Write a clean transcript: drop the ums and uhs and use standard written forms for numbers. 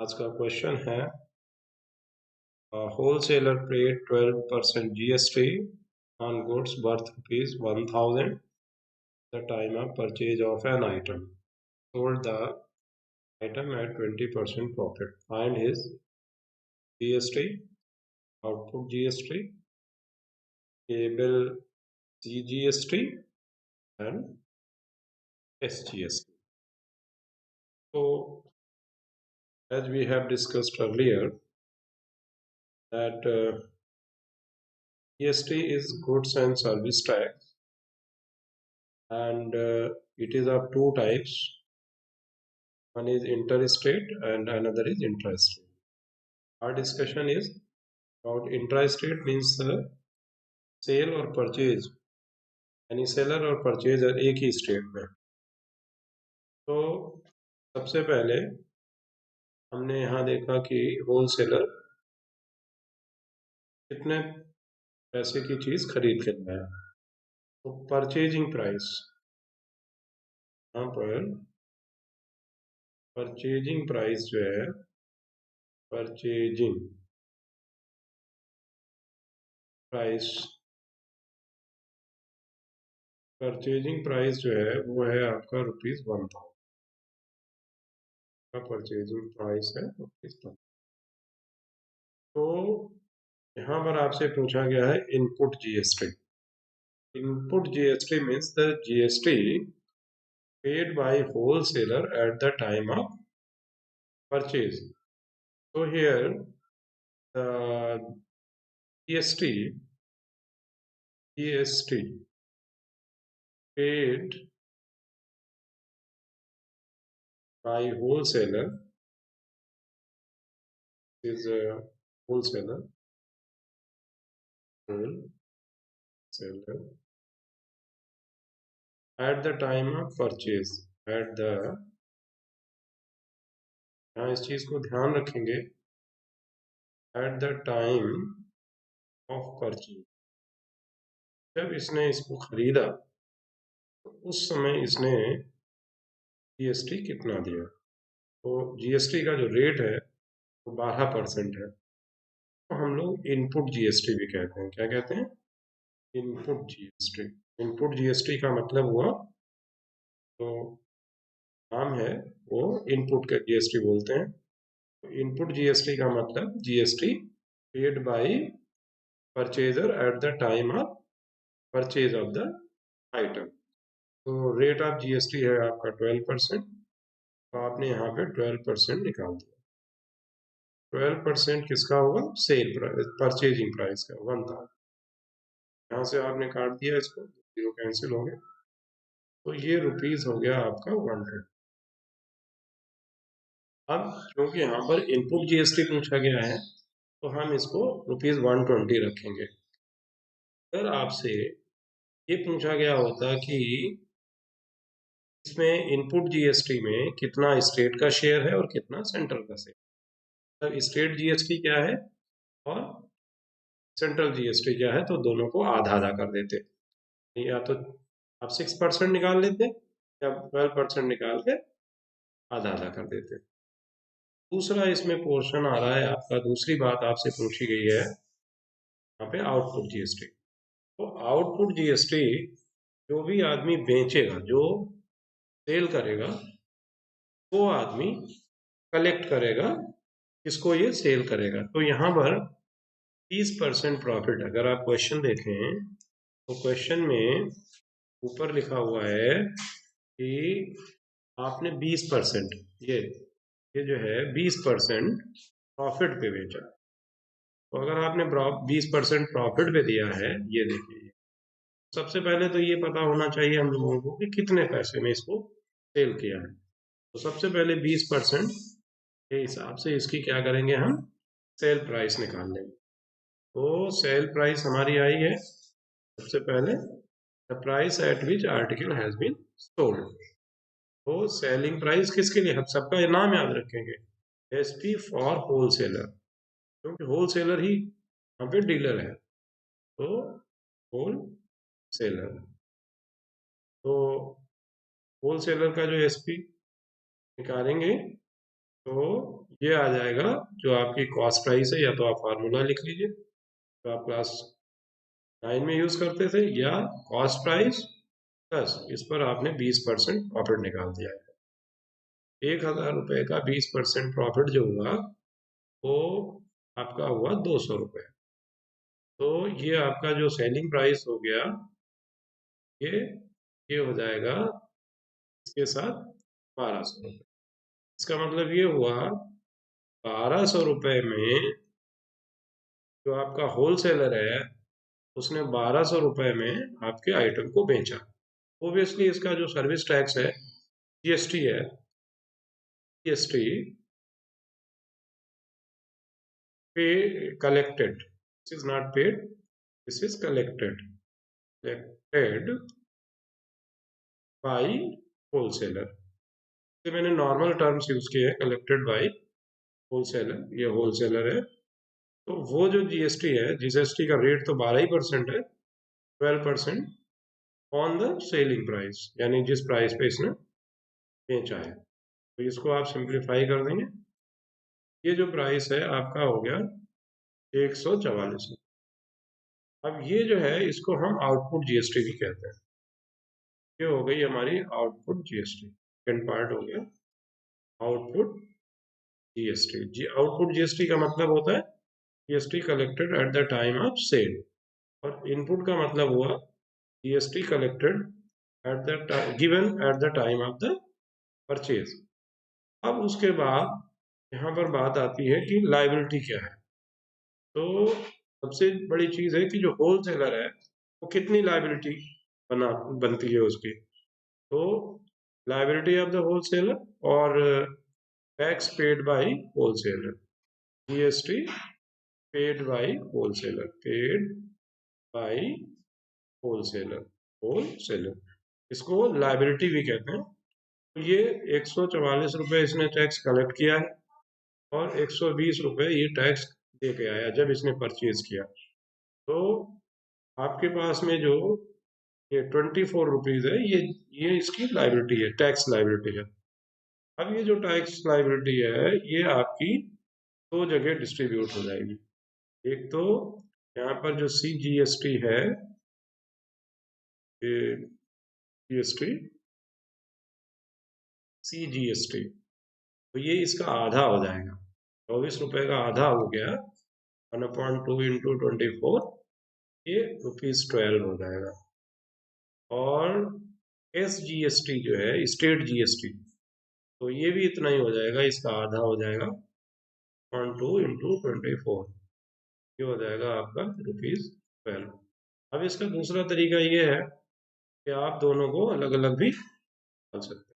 आज का क्वेश्चन है wholesaler paid 12% GST on goods worth ₹1000 the time of purchase of an item. Sold the item at 20% profit. Find his GST, output GST, payable CGST and SGST. So, as we have discussed earlier, that GST is goods and service tax, and it is of two types. One is interstate and another is intrastate. Our discussion is about intrastate means sale और purchase, यानी seller और purchaser एक ही state में. तो सबसे पहले हमने यहाँ देखा कि होलसेलर कितने पैसे की चीज खरीद के लाया. तो परचेजिंग प्राइस, यहाँ पर परचेजिंग प्राइस जो है, परचेजिंग प्राइस जो है वो है आपका ₹1000 का परचेजिंग प्राइस है ₹1000. तो यहाँ पर आपसे पूछा गया है input GST. Input GST means the GST paid by wholesaler at the time of purchase. So here the GST paid by wholesaler is a wholesaler at the time of purchase. At the, यहाँ इस चीज को ध्यान रखेंगे, at the time of purchase, जब इसने इसको खरीदा तो उस समय इसने जीएसटी कितना दिया. तो जीएसटी का जो रेट है वो 12% है. तो हम लोग इनपुट जीएसटी भी कहते हैं. क्या कहते हैं? Input GST. इनपुट जीएसटी का मतलब हुआ, तो नाम है वो इनपुट का जीएसटी बोलते हैं. तो इनपुट जीएसटी का मतलब GST paid by purchaser eight the time of purchase of the item. तो रेट ऑफ जीएसटी है आपका 12%. तो आपने यहाँ पे 12% निकाल दिया. 12% किसका होगा? सेल प्राइस, परचेजिंग प्राइस का 1000. यहाँ से आपने काट दिया इसको, जीरो कैंसिल हो गया. तो ये रुपीस हो गया आपका 100. अब क्योंकि यहाँ पर इनपुट जीएसटी पूछा गया है तो हम इसको ₹120 रखेंगे. अगर आपसे ये पूछा गया होता कि इसमें इनपुट जीएसटी में कितना स्टेट का शेयर है और कितना सेंट्रल का शेयर, मतलब स्टेट जीएसटी क्या है और सेंट्रल जीएसटी क्या है, तो दोनों को आधा आधा कर देते. या तो आप 6% निकाल लेते या 12% निकाल के आधा आधा कर देते. दूसरा इसमें पोर्शन आ रहा है आपका, दूसरी बात आपसे पूछी गई है यहाँ पे आउटपुट जीएसटी. तो आउटपुट जीएसटी जो भी आदमी बेचेगा, जो सेल करेगा, वो आदमी कलेक्ट करेगा, किसको? ये सेल करेगा. तो यहाँ पर 30% प्रॉफिट. अगर आप क्वेश्चन देखें तो क्वेश्चन में ऊपर लिखा हुआ है कि आपने 20%, ये जो है 20% प्रॉफिट पे बेचा. तो अगर आपने 20% प्रॉफिट पे दिया है, ये देखिए, सबसे पहले तो ये पता होना चाहिए हम लोगों को कि कितने पैसे में इसको सेल किया है. तो सबसे पहले 20% के हिसाब से इसकी क्या करेंगे, हम सेल प्राइस निकाल लेंगे. तो सेल प्राइस हमारी आई है सबसे पहले the price at which article has been sold. तो सेलिंग प्राइस किसके लिए, हम सबका नाम याद रखेंगे, एसपी फॉर होलसेलर, क्योंकि होलसेलर ही यहाँ पे डीलर है. तो होलसेलर, तो होलसेलर का जो एसपी निकालेंगे तो ये आ जाएगा जो आपकी कॉस्ट प्राइस है, या तो आप फार्मूला लिख लीजिए जो आप क्लास 9 में यूज करते थे, या कॉस्ट प्राइस प्लस इस पर आपने 20% प्रॉफिट निकाल दिया है। 1,000 रुपए का 20% प्रॉफिट जो हुआ वो आपका हुआ 200 रुपये। तो ये आपका जो सेलिंग प्राइस हो गया, ये ये हो जाएगा इसके साथ 1,200 रुपये। इसका मतलब ये हुआ 1,200 रुपये में जो आपका होलसेलर है उसने 1,200 रुपये में आपके आइटम को बेचा। ओब्वियसली इसका जो सर्विस टैक्स है, जीएसटी है, जीएसटी पे collected, this is not paid, this is collected, collected by wholesaler. तो मैंने नॉर्मल टर्म्स यूज किए हैं, कलेक्टेड बाय होलसेलर, ये होलसेलर है। तो वो जो जीएसटी है, जीएसटी का रेट तो 12% है, 12% ऑन द सेलिंग प्राइस, यानी जिस प्राइस पे इसने बेचा है। तो इसको आप सिंप्लीफाई कर देंगे, ये जो प्राइस है आपका हो गया 144। अब ये जो है इसको हम आउटपुट जीएसटी भी कहते हैं। ये हो गई हमारी आउटपुट जीएसटी, सेकंड पार्ट हो गया आउटपुट जीएसटी। आउटपुट जीएसटी का मतलब होता है GST collected at the time of sale, और इनपुट का मतलब हुआ GST collected at the given at the time of the purchase. अब उसके बाद यहाँ पर बात आती है कि लायबिलिटी क्या है। तो सबसे बड़ी चीज है कि जो होलसेलर है वो कितनी लायबिलिटी बनती है उसकी। तो लायबिलिटी ऑफ द होलसेलर और tax paid by wholesaler, GST paid by wholesaler, paid by wholesaler, wholesaler, इसको लायबिलिटी भी कहते हैं। तो ये 144 रुपये इसने टैक्स कलेक्ट किया है, और 120 रुपये ये टैक्स दे के आया जब इसने परचेज किया। तो आपके पास में जो ये 24 रुपीज है, ये इसकी लाइबिलिटी है, टैक्स लाइबिलिटी है। अब ये जो टैक्स लाइबिलिटी है ये आपकी दो जगह डिस्ट्रीब्यूट हो जाएगी। एक तो यहाँ पर जो CGST है, ये जीएसटी, CGST, तो ये इसका आधा हो जाएगा। 24 रुपये का आधा हो गया, 1/2 इंटू 24, ये ₹12 हो जाएगा। और SGST जो है, स्टेट जीएसटी, तो ये भी इतना ही हो जाएगा, इसका आधा हो जाएगा, 1/2 इंटू 24, ये हो जाएगा आपका ₹12। अब इसका दूसरा तरीका ये है कि आप दोनों को अलग अलग भी डाल सकते हैं।